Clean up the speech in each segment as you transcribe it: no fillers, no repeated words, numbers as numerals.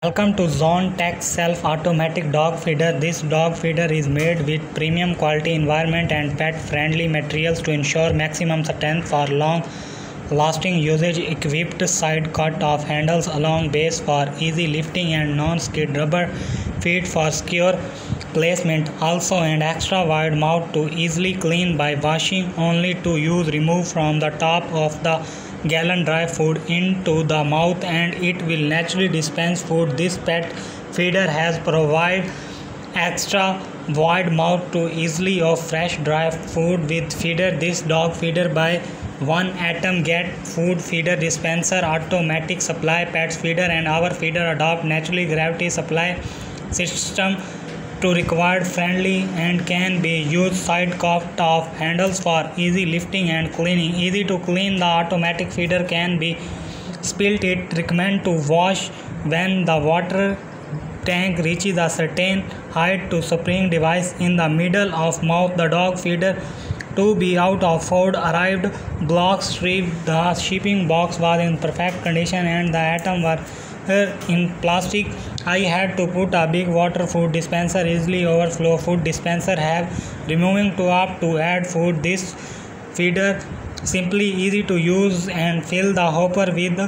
Welcome to Zone Tech Self-Automatic Dog Feeder. This dog feeder is made with premium quality environment and pet-friendly materials to ensure maximum strength for long-lasting usage. Equipped side cut-off handles along base for easy lifting and non-skid rubber feet for secure placement. Also an extra wide mouth to easily clean by washing. Only to use. Remove from the top of the gallon dry food into the mouth and it will naturally dispense food. This pet feeder has provided extra wide mouth to easily of fresh dry food with feeder. This dog feeder by one atom get food feeder dispenser automatic supply pets feeder, and our feeder adopt naturally gravity supply system to required friendly and can be used side cut off handles for easy lifting and cleaning. Easy to clean. The automatic feeder can be spilled. It recommend to wash when the water tank reaches a certain height to spring device in the middle of mouth. The dog feeder to be out of food arrived blocks strip. The shipping box was in perfect condition and the atom were in plastic. I had to put a big water food dispenser easily overflow. Food dispenser have removing top to add food. This feeder simply easy to use and fill the hopper with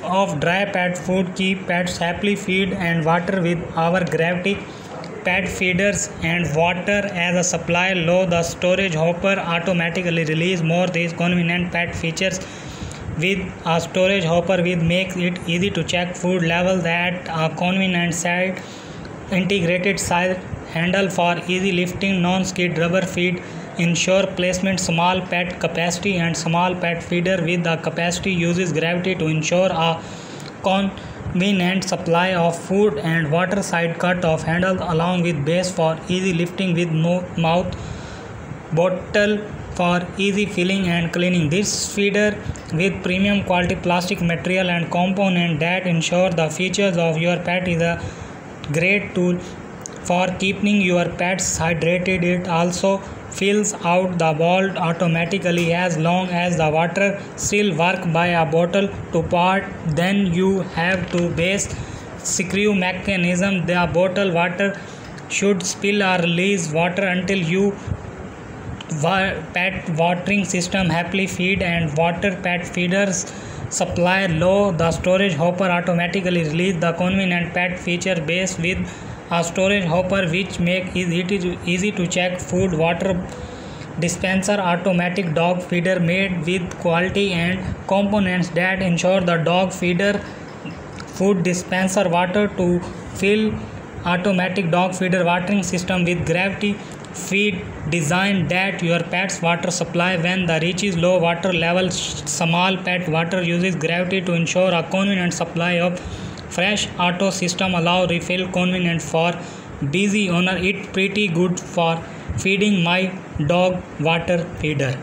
of dry pet food. Keep pets happily. Feed and water with our gravity pet feeders and water as a supply low. The storage hopper automatically release more. These convenient pet features with a storage hopper with makes it easy to check food levels at a convenient side. Integrated side handle for easy lifting. Non-skid rubber feed ensure placement. Small pet capacity and small pet feeder with the capacity uses gravity to ensure a convenient supply of food and water. Side cut of handle along with base for easy lifting with no mouth bottle for easy filling and cleaning. This feeder with premium quality plastic material and component that ensure the features of your pet is a great tool for keeping your pets hydrated. It also fills out the bowl automatically as long as the water still work by a bottle to part. Then you have to base screw mechanism. The bottle water should spill or release water until you pet watering system happily feed and water pet feeders supply low. The storage hopper automatically release the convenient pet feature base with a storage hopper which make it easy to check food. Water dispenser automatic dog feeder made with quality and components that ensure the dog feeder food dispenser water to fill. Automatic dog feeder watering system with gravity feed design that your pet's water supply when the reaches low water level. Small pet water uses gravity to ensure a convenient supply of fresh. Auto system allow refill convenient for busy owner. It pretty good for feeding my dog water feeder.